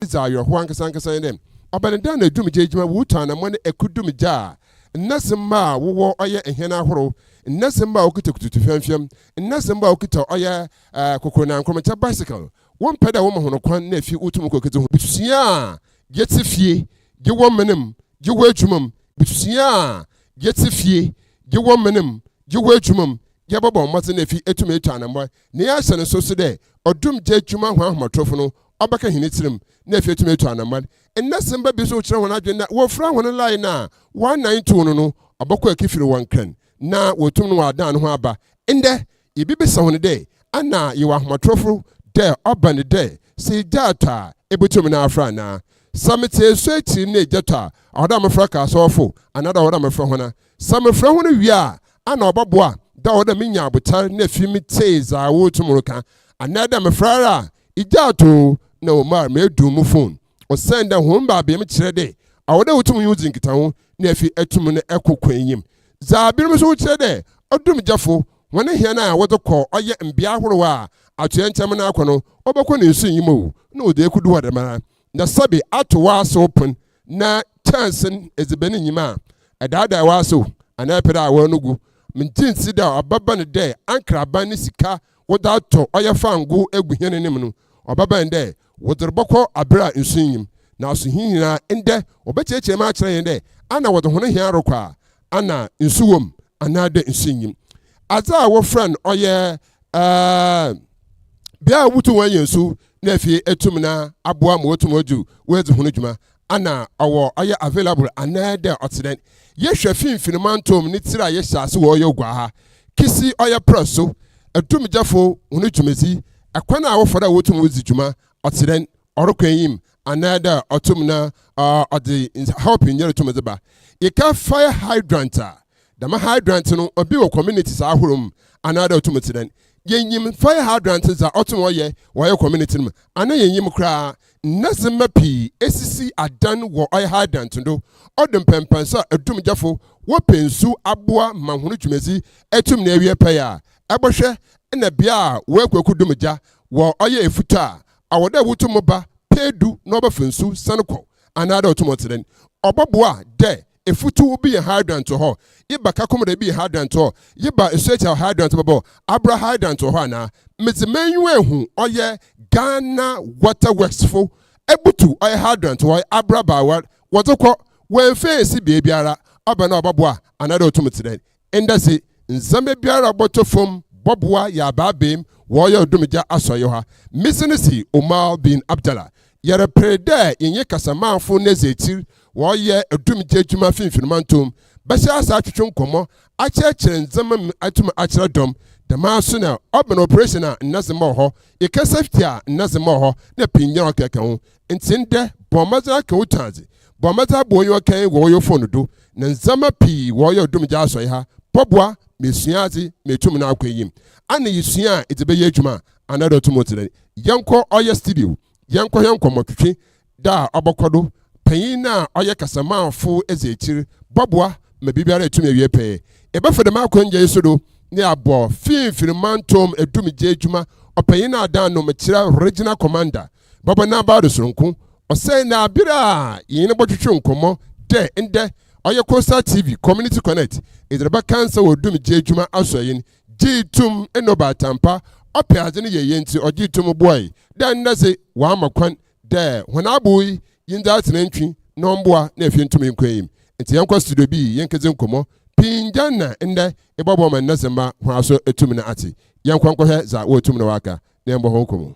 Your Juan Casanca them. Abandan a doom judgment Wutan and one a kudum jar. Nasima, wo oya and Hena Horo, Nasima Okito to Femfium, and Nasima Okito oya Kokona and Cometa bicycle. One pedal woman on one nephew Utumuko, Bitsia, gets a fee, you woman, you wait mum, Bitsia, gets a fee, you woman, you wait mum, Yababo, Martin if he etumate and boy, Nias and so today, or doom judgment one matrofono. Abaka hinitirim na efe tumi to anamad enna semba bi so kire wona adwena wo fra wona line na 192 no abako akifiri wankran na wotum no wadan ho aba ende ibibisa wona de ana ye wa homatrofo de oban de se data ebutum na afra na samete so ati na ejata oda mafra ka sofo anada oda mafra hona samafra hono wi a ana obaboa da oda minya abotar na fimi teza wotum ka anada mafra ijato na OMAR me do mu phone o send home ba be me kire de awoda wotum using kita ho na afi atum ne ekokwan za birim so kire de odum jafo wona hia na wodo ko oye mbia horo a atoyentem na akono obekọ ne nsu yim o na ode kudu wada mara na sabi atowa so open na chance ezebeni nyima adada wa so ana pera wa nugu mintinsi da ababa ne de ankraba ne sika woda to oye fangu egu hene nim no obaba nde wodorboko abra nsunyim na so hinina ende obecheche ma kire yende ana wodo hono hia rokwa ana nsuwom ana de nsunyim aza wo friend oye bia wutu wan yensu na fie etum na aboa ma wotum oju wezi hono djuma ana owo oye available ana de otiden ye hwe finfin mantom ni tira ye hyase wo ye gwa ha kisi oye presso etum jafo hono djumezi akwana a wo fada wotum ozi djuma otiden orokanyim another autumna the helping yere to mezeba you can fire hydrant the hydrant no obi wo communities ahorum another autumn yenyim fire hydrant za autumn oye wo community no ana yenyim kra nasema pi esisi adan wo oy hydrant ndo odem pempensa adum jafo wo pensu aboa mahunu dwumezi etum na ewie paya abohwe na bia wo akwaku ja wo oye efuta awoda wutum ba pedu no obafunsu sanko anada otumotren oboboa de efutu bi ye hydrant ho iba kakomre bi hydrant ho yiba essential hydrant babo abra hydrant ho na mezimenyu ehu oye Ghana water works fo ebutu oye hydrant ho abra bawa wotokọ wenfe si biara obana oboboa anada otumotren endase nzame biara botofom boboa ya babem woyo dumija asoyo ha misinisi OMAR bin ABDULLAH yere prede yenye kasamanfo nezetir woye dumija djuma finfinmantom basha asa atwetwe komo achechere nzama atuma achira dom the maso na open operation na nazema ho yeka safety a nazema ho na pinya okeka ho ntinde bomaza ka utanze bomaza boyo kan woyo phone do na nzama pi woyo dumija asoyo ha pobwa mesuazi metum na akwayim ana yisua etebe yedwuma anado tumotire yanko oye studio yanko motwetwe da obokodo panyin na oye kasamanfo ezechiri bobwa mabibiara etum ewie pe ebefede makonje yesodo ne abo finfin mantom edumije edwuma opanyin na adan no mekira regional commander baba na ba do soronko osai na abira yin botwetwe nkomo de ende oye Coastal TV Community Connect idreba cancer wo dumije edwuma asoyin jitum enoba tampa opiaze ne yeyenti ojitum boy dan nase wa makwan de hona boy yinda atenantwi nomboa na afientum nkwayim enti yankwa studio bi yenkeze nkomo pinjana ende ebobo man nasema hwaso etum na ati yankwa nkwohe za wo etum na waka na embo ho nkomo.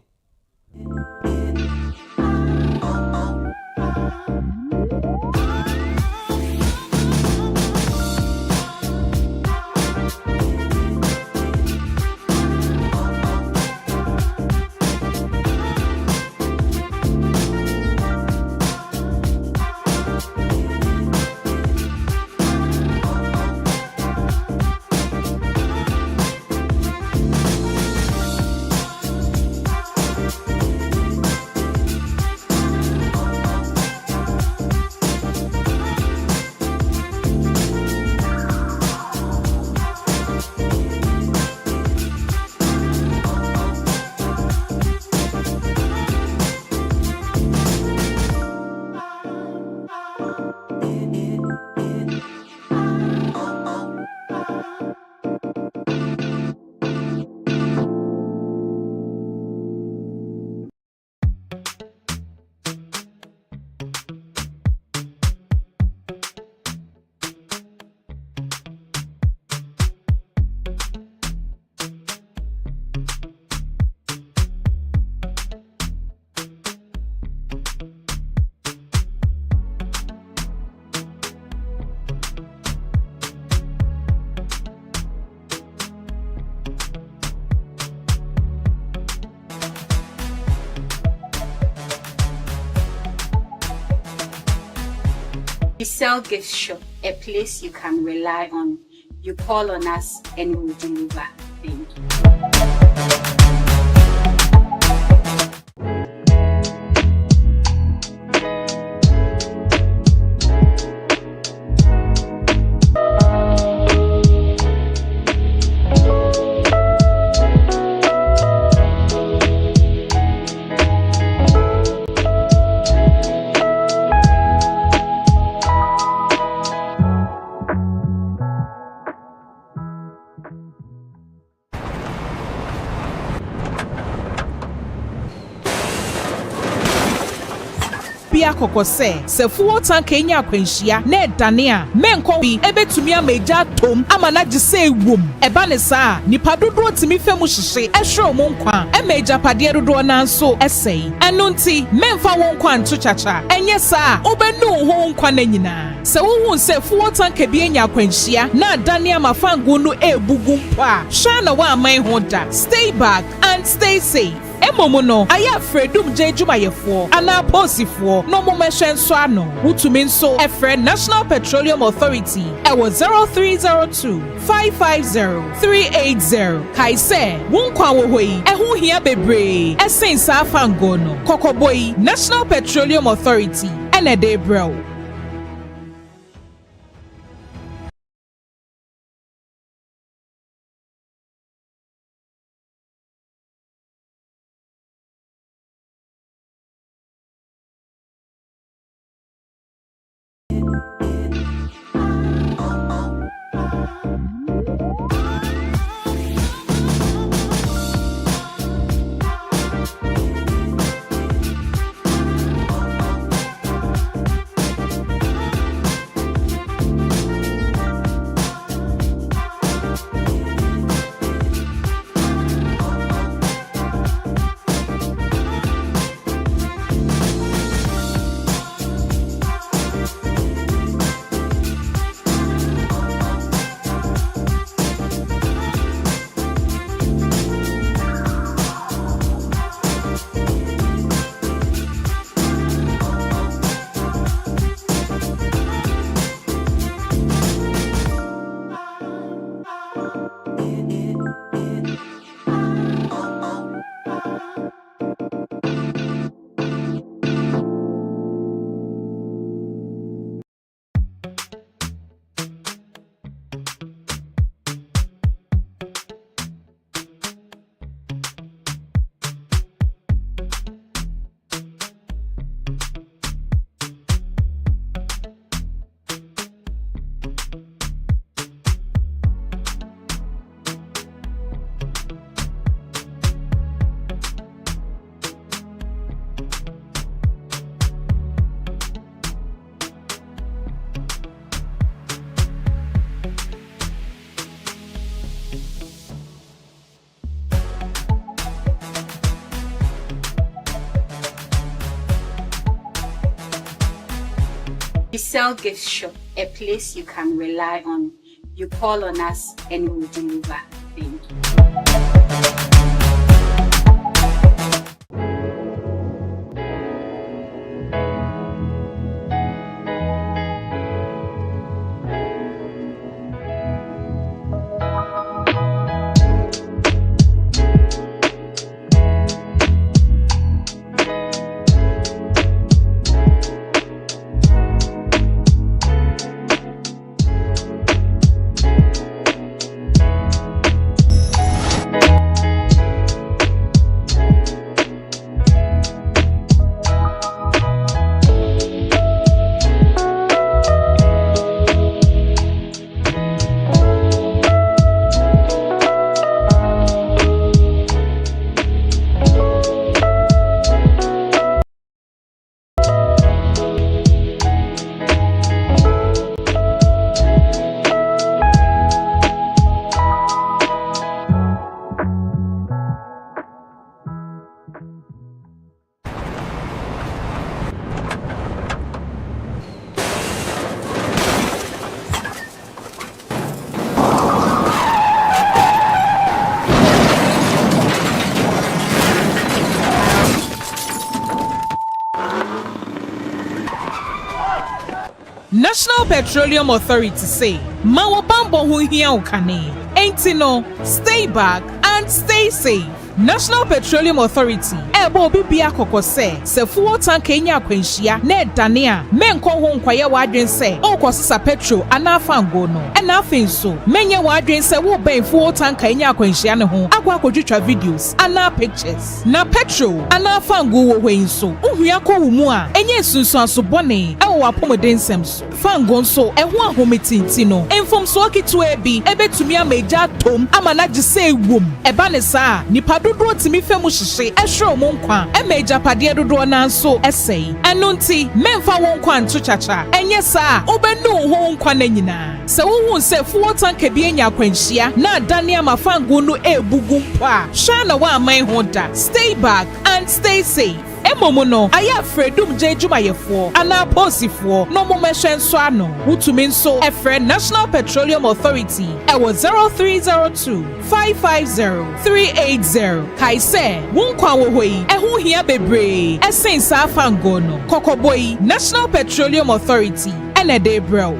We sell gift shop, a place you can rely on. You call on us and we'll deliver. Thank you. Bia kokose se fuo tanka enya akwanhia na edane a menko bi ebetumi amaja tom ama na gise ewom eba ne saa nipa dodo timi femu hyehye ehwe mo nkwa emaja pade dodo na nso esei eno nti memfa won nkwa nto chacha enye saa obenu ho nkwa na nyina se wo se fuo tanka bi enya akwanhia na adane ama fangu no ebugu mpa hwa na wa aman ho da. Stay back and stay safe. Emomono aya fredum jejuma yefo ana posifo no momehwe nso ano wutumi nso efre National Petroleum Authority ewo 0302 550 380 kaise wonkwa wo hoi ehu hia bebre esensa afango no kokoboi National Petroleum Authority enede bro. We sell gift shop, a place you can rely on. You call on us and we'll deliver. Thank you. National Petroleum Authority say, Mawo bambo hu hia ukane. Enti no, stay back and stay safe. National Petroleum Authority ebo bibia kokose se fuel tank enya akwanhia na edane a menko ho nkwaye wadwen se okosisa petrol ana fango no ena afenso menye wadwen se wo ben fuel tank enya akwanhia ne ho akwa akodwetwa videos ana pictures na petrol ana fango wo hwenso uhua ko wumu a enye sunsu aso bone ewo apomeden semso fango nso eho ahometinti no enfomso akitu ebi ebetumi ameja tom ama na gise ewom eba ne saa nipa dodo timi femu hihye ehwe mo nkwa emeja pade dodo na nso esei eno nti memfa wo nkwa nto chacha enye saa obenu ho nkwa na nyina se wo hu se fuel tank bi enya akwanhia na adane amafango no ebugu mpo a hwa na wa aman ho da stay back and stay safe. Emomo no aya fredum je jumayefo ana posifo no momehwe nso ano wutumi nso efre National Petroleum Authority ewo 0302 550 380 kaise wonkwa wo hoi ehu hia bebre esensa afango no kokoboi National Petroleum Authority ene de bro.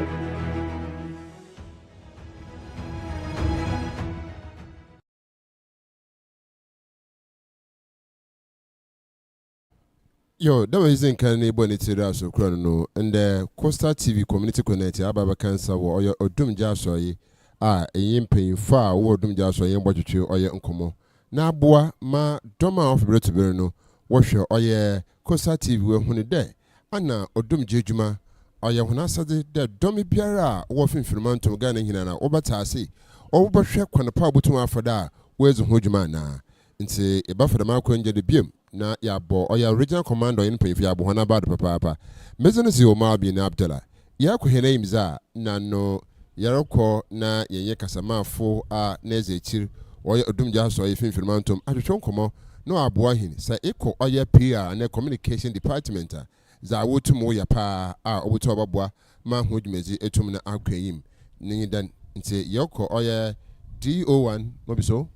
Yo, that was in Canada, Bonitira, so chrono, and the Costa TV Community Connect, Ababa Cancer, or your Odum Jasoi, a yimpe far, or Dum Jasoi, and what you or your uncomo. Na boa, ma doma of Bretoberno, washer or your Costa TV were when a day, Anna Odum Jejuma, or your Honasa de Domi Piara, Wolfing Firmanto, Ganning in an Obatasi, or Bashak when a power to Afada, where's the Hojumana, and say a buffer the Marco and the beam. Na ya bo or ya original commander in pay ya bo hana bad papa mezono si OMAR bin ABDULLAH ya ko hena imza na no yaroko na yenye kasamafo a neze chir or ya odum ja so ye finfirmantom atwetwe nkomo no aboa hin sa eko oya PR na communication department za wotumo ya pa a obuto obaboa ma hodumezi etum na akwayim ninyi dan nti yoko oya DO1 no bi so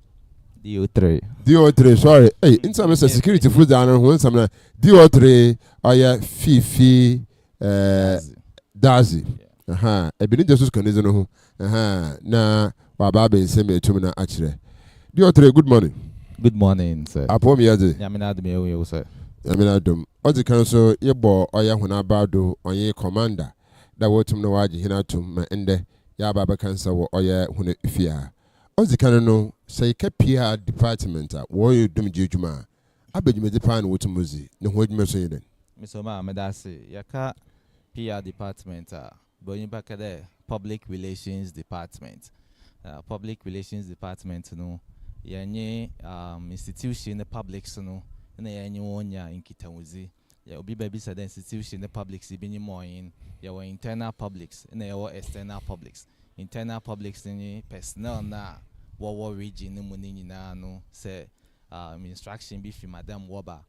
DO3, sorry. Hey, in some security food down when some DO3 aya Fifi Dazi. Aha, e bini Jesus kanizo no. Aha, na wa baba nseme etum na achire. DO3, good morning. Good morning, sir. Apom yaze. Yamina adum ye sir. Yamina adum. Odi kan so yebo oya huna bado onye commander. Da wotum no waji hinatum ma ende ya baba kansa wo oya huna ifia. Ozi kan no say PR department wo you dum jejuma abedwuma depan wo tumuzi ne ho adwuma so yeden Mr. Ma medase yaka PR department boyin back there public relations department no yenye institution the public so no na yenye wonya inkitawuzi ya obi baby said institution the public si binyi moyin ya wa internal publics na ya wa external publics. Internal publics ni personnel na what region no money na no say instruction be from Madam Woba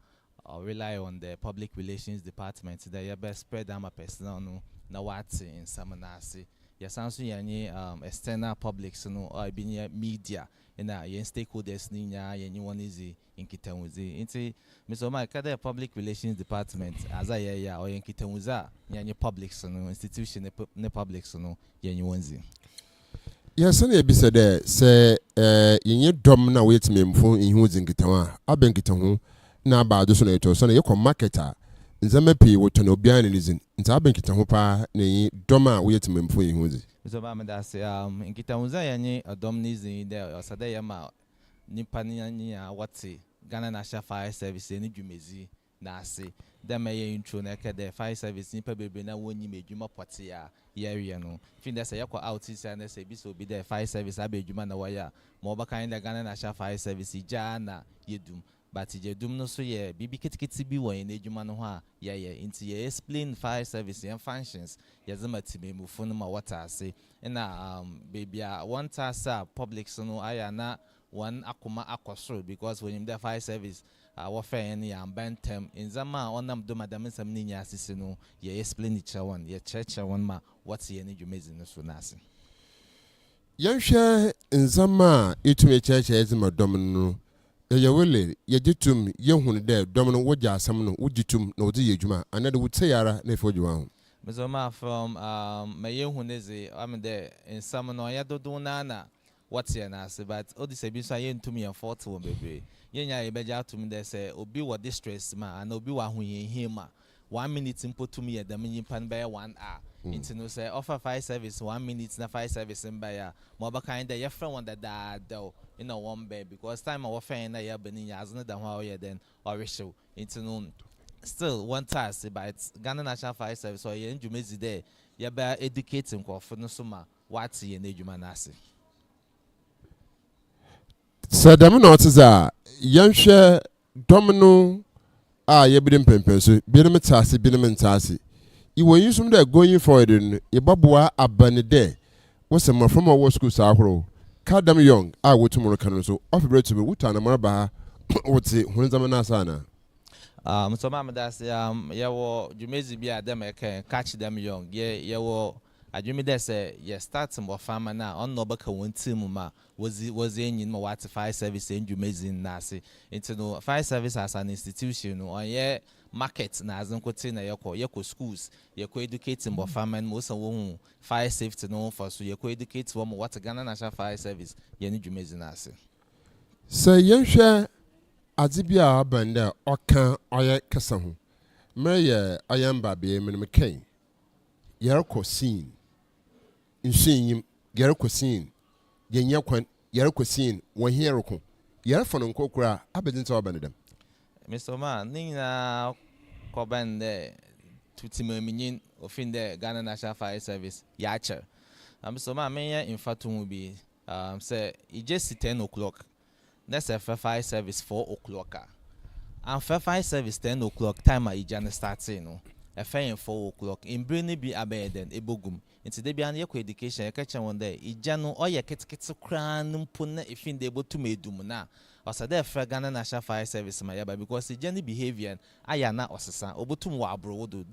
rely on the public relations department that you best spread them a personnel no na what in samanasi ya sanso yenye external publics no or be media na yen stakeholders ni nya yenye one easy in kitanwuzi inti Mr. Mike kada public relations department as ya or yen kitanwuza yenye publics no institution ne publics no yenye onzi. Yes, and be said there, say, in dom na wait me phone in who's in Gitawa, Abenkitahu, na ba dosonator, son, you come marketer, Zamepi, what to know behind is in Abenkitahupa, ne doma wait me phone in who's. Mr. Mamada say, in Gitamuza, any a dominies in there, or Sadayama, Nipania, what's it, Ghana National Fire Service, any Jumezi, Nasi, then may intro neka the fire service, Nipa baby, na when you made Juma Patia. Area no fin that's a yako outis and say this will be the fire service abe juma na waya moba kind of Ghana National Fire Service jana yedum but jedum no so ye bibi kitikiti bi wo ene juma no ha ye into ye explain fire service and functions yazama tibe mu phone ma water say na baby one tasa public so no aya na one akoma akosoro because when him the fire service warfare any bentem in zama onam do madam sam ni nya asisi no ye explain each one ye church one ma what's ye ni jumezi no so nasi yanhwe nzama etume church ezima dom no ye wele ye gitum ye hunu de dom no woja asam no wogitum na wodi ye djuma anade wutse yara na efo djuma ho Mizoma from Mayen Hunezi, I'm there in some no yado nana. What's your nasi? But all this abuse I to me and 41 baby. Yenya ibeja to me they say obi wa distress ma and obi wa hu him 1 minute input to me at the mini pan by 1 hour. Into no say offer 5 service 1 minute na 5 service in by ya. Moba kind your friend one that though in a 1 bed because time our friend na ya beni as no than how then or show into no. Still one task but Ghana National Fire Service or you Jumezi there, you better educating for no summa what's your name nasi. So them not za yanhwe domino yebidem pempenso binom tase binom ntase iwo yisum da going forward no yebabua abanede wose mo from our school sa ahoro kadam young wotumoro kan so ofibere to be wutana maraba wote hunzama na sana. So mama that's yawo Jumezi bi adam catch them young yawo adwumi dey say ye start mo farmer na on no baka won team ma was enyin ma what fire service en Jumezi na ase into no fire service as an institution no on ye market na azan kote na yeko schools yeko educating mo farmer mo so wo fire safety no for so yeko educate wo what Ghana National Fire Service ye ni Jumezi na ase so yenhwe adibia abanda oka oye kasa ho meye ayamba be menem kan yerko scene insin yerko scene yenya kwan yerko scene wo hierko yerfo no kokura abedinta obanedam Mr. Man ninga kobande tutimaminin ofinde Ghana National Fire Service yacha Mr. Man menya in fact will be say it just 10 o'clock. That's a fire service 4 o'clock. And fire service 10 o'clock time I just starting no. A fair 4 o'clock. In Brini be abeden ebogum. Into the beyond your education, you catch one day. Ijano or your kit cran puna if in the able to make dumuna. Or so therefore Ghana National Fire Service my yaba because the journey behavior I am not osasa obutum wa abroad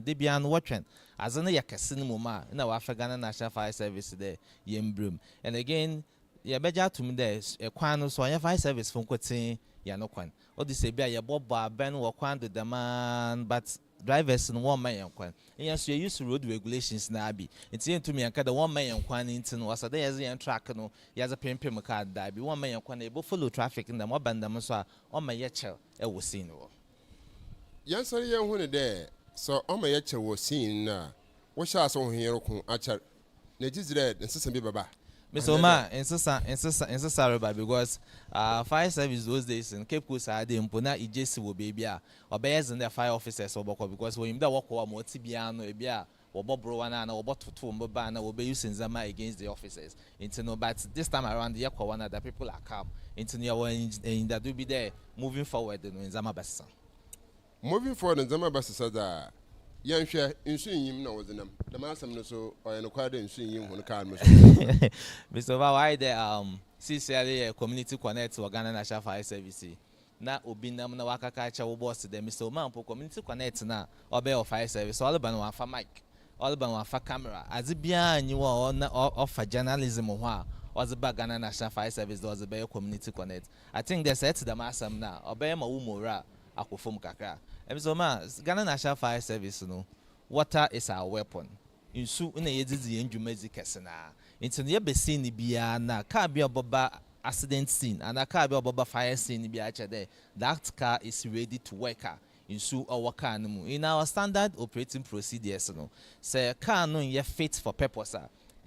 they be an watching as an yakasin muma in our Ghana National Fire Service there yembrum. And again ya beja to me there kwan so ya fire service from kwatin ya no kwan o di se bia ya boba ben wo kwan the demand but drivers no one man kwan and so you use road regulations na abi enti to me anka the one man kwan enti no wasa there ya track no ya za pempem car da bi one man kwan e bo follow traffic in the mo bandam so a o ma ye chel e wo scene wo yan sare yan hu ne there so o ma ye chel wo scene na wo sha so hero ko achar na jizire nsesem bi baba Mr. Omar, insisa because fire service those days in Cape Coast are the impona ijesi wo baby or bears in the fire officers or because when you walk over more tibiano ebia or bob rowana or bot to mbana will be using zama against the officers into no but this time around the yakwa one that people are calm into your in that do be there moving forward in Zama Bassa. Moving forward in Zama Bassa yanhwe nsunyim na wozenam the masam no so oyeno kwade nsunyim ho kan mo so Mr. Why the CCLA community connect to Ghana National Fire Service na obi nam na wakaka cha wo boss dem Mr. Man po community connect na obe of fire service all ban wa fa mic all ban wa fa camera as bia anyi wo na offer journalism ho a Oziba Ghana National Fire Service does a community connect. I think they said to the masam na obey ma umora akofom kakra. So ma Ghana National Fire Service no water is our weapon. Insu na yedizi Jumezi kese na. Into the be ni bia na car be oboba accident scene and a car be oboba fire scene bia acha there. That car is ready to work. Insu our car no in our standard operating procedures no. Say car no ye fit for purpose.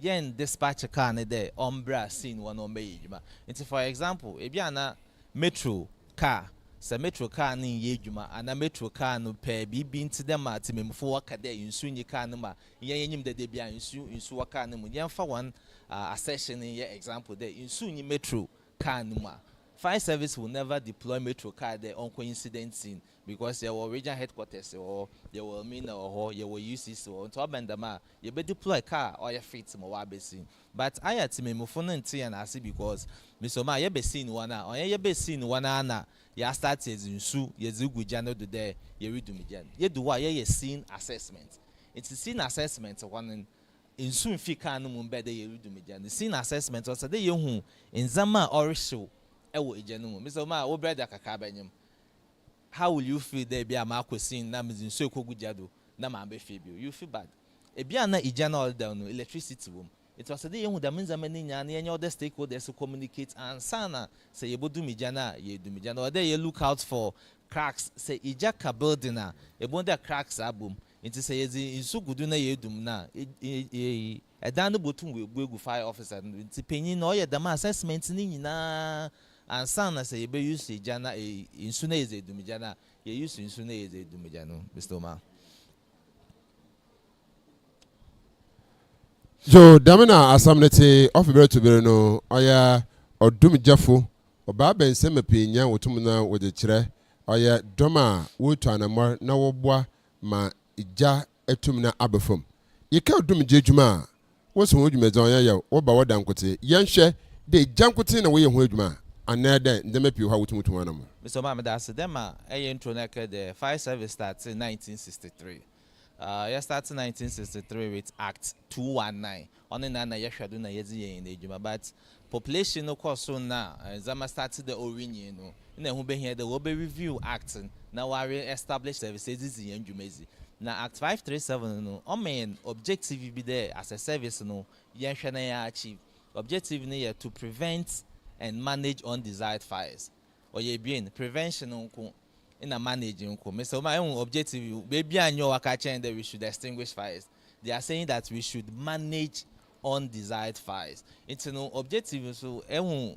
Yen dispatch a car there umbra scene one on ejuma. Into for example, ebiana metro car. Sa metro car ni yejuma and a metro car no pair be been to them at him for work there in soon ye car no ma yen de debia in su car no yen for one a session in your example there in soon ye metro car no ma. Fire service will never deploy metro car there on coincident scene because there were regional headquarters or there were mina or there were UCs or to abandama you be deploy car or your feet mo wa be scene. But I had to me mufon and I see because Mr. Ma ye be seen one or ye be seen one na ya start as in su ye zugu jano do there ye read me jan ye do what ye scene assessment. It's a scene assessment one in soon fi can no mun be there ye read me jan the scene assessment was say ye hu in zama or show ewo ejanu Mr. Ma wo brother kakaba nyam how will you feel there be a mark scene na mizin so kogu jado na ma be feel you feel bad ebia na ijana all down no electricity wom it was the yehu da menza mani nya na any other stakeholders to communicate and sana say yebodu mijana ye du mijana or there you look out for cracks say ijaka building na ebonda cracks abum it say yezi insu gudu na yedum na edan no botum we egu fire officer nti penyin na oye dama assessment ni nyina and sana say yebe use ijana insu na yezi du mijana ye use insu na yezi du mijana Mr. Omar. Jo damina asamnete ofibere to bere no oya odum jafo oba ben se mepenya wotum na wode kire oya doma wotu anamor na woboa ma ija etum na abefom yeka odum jejuma woso ho dwuma zan ya wo ba woda nkote yenhwe de jankote na wo ye ho adwuma anade ndemepi ho wotum anam Mr. Omar that's them intro na the fire service starts in 1963. Yeah, started in 1963 with Act 219. Only na yeshadu na yezi in ejuma, but population no course so now. Zama started the Orinye no. Na who be here the Obe Review Act. Now we established services in Jumezi. Now Act 537 no. I mean objective be there as a service no. Yenshana ya achieve. Objective ne to prevent and manage undesired fires. Or ye bien prevention no. In a managing so my own objective maybe I know that we should extinguish fires. They are saying that we should manage undesired fires. It's no objective so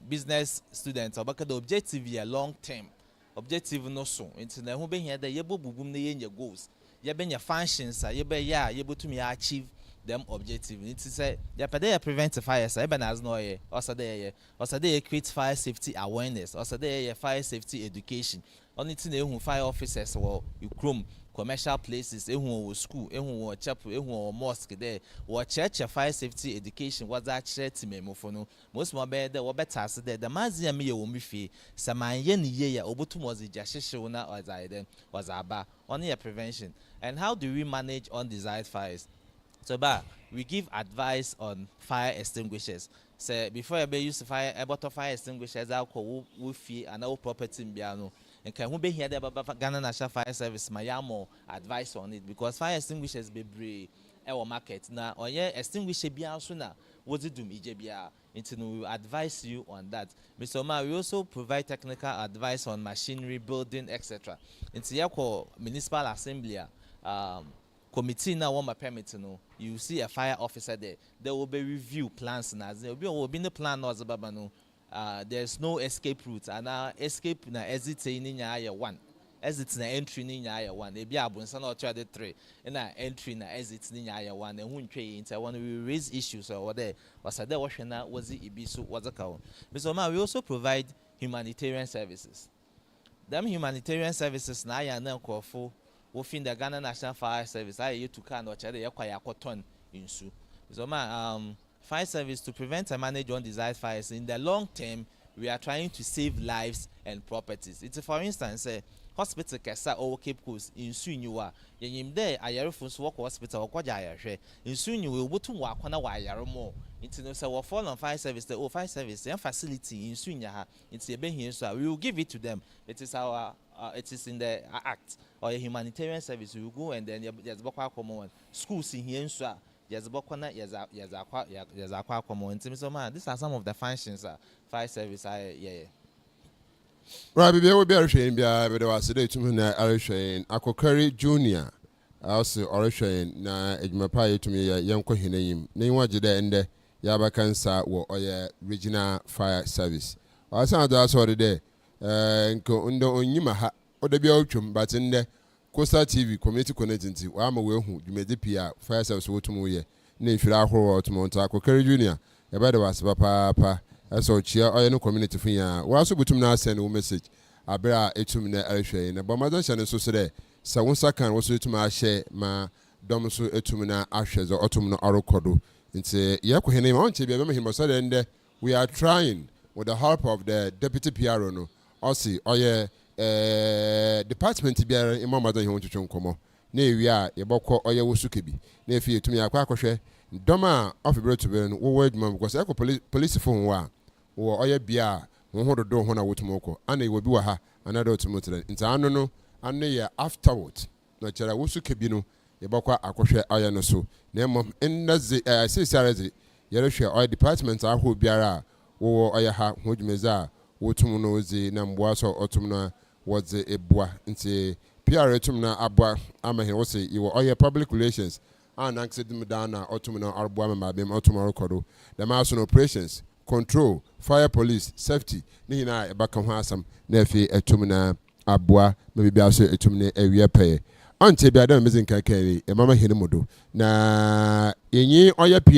business students about the objective here long term objective no so it's na who be here the yebo bugum na your goals you be your functions you be able to achieve them objective. It's say you prevent fires even as no also there create fire safety awareness also there fire safety education. Only thing they fire officers or you chrome commercial places, school, chapel, mosque there, or church fire safety education was that church memofono. Most more better or better there. The Mazia me umifi, Samayan ye, Obutum was the Jashishona or Zaiden was Aba, only a prevention. And how do we manage undesired fires? So, we give advice on fire extinguishers. Say before you use fire, about fire extinguishers, alcohol, woofy, and our property in Biano. And can we be here about Ghana National Fire Service? My more advice on it because fire extinguishers be brave our market now. Or yeah, extinguisher be also now. What it do me? We advise you on that. Mr. Omar, we also provide technical advice on machinery, building, etc. Into your municipal assembly, committee now want my permit to know. You see a fire officer there. There will be review plans and as there will be no plan or no. There's no escape route and now escape na exit in area 1 exit na entry in area 1 e bia abunsan or try the 3 na entry na exit in area 1 and who try into when we raise issues or there was there was na was it be so was account. Mr. Omar, we also provide humanitarian services. Them humanitarian services na ya na nkofo within the Ghana National Fire Service I you to can or try the yakwa yakoton insu. Mr. Omar, fire service to prevent and manage undesired fires. In the long term, we are trying to save lives and properties. It's for instance, hospital kesa or Cape Coast in Sunyua. Yim there, I reference walk hospital or Quajaya. In Sunya, we will to walk on a wire more. It's no so fall on fire service, the fire service and facility in Sunya. It's a ben here, so we will give it to them. It is our it is in the act or a humanitarian service. We will go and then there's Bokwa common schools in here. Yes, Bokwana, yes, these are some of the functions fire service. Right, we will be sharing the was today to me. Arishain, Akokari Junior. Also, Arishain, na Ejmapai to me, young Kohinayim. Name what you there in the Yabakansa or your regional fire service. I sound that's all the day. Go under on Yimaha or the Belchum, but in the Costa TV community connecting. I'm aware who you made the PR fire service to me. Name should I hold to Montaco Curry Junior. A better was papa. I saw cheer or no community for ya. Was between us send a message. I bear a 2 minute Arisha in a bomber and so today. So one second was to my share my domiso etumina ashes or autumn or kodo. Into Yakuhene Monte, remember him was and we are trying with the help of the deputy PRO no. Also, department to be in my mother you to chunkomo. Nay, we are a boko or Yawusukibi. Nay, fear to me a quackoshe. Doma of a bread to burn, word mum, because echo police phone war, or Oya Bia, one hold the door when I would tomoko, and they will do a another to mutter. Into Anono, and nay afterwards. Not Chara Wusukibino, yɛbɛkɔ akɔhwɛ ɔyɛ no so na mmom nnaze sesiareze yɛrehwɛ ɔyɛ department ahoɔ biara a wɔwɔ ɔyɛ ha ho dwumadzi a wɔtum no dzi na mboa so ɔtum no wɔdze eboa nti PR etum na aboa ama he wɔsɛ yɛwɔ ɔyɛ public relations a nankse dim down na ɔtum no arboa ma bem ɔtum ɔrekɔdo dɛm aso no operations control fire police safety ne nyinaa ɛbɛka ho asɛm na afei etum na aboa ma biribi aso etum ne awie pɛɛ ante bia da mezin kakari e mama hene mudo na yenyi oya PR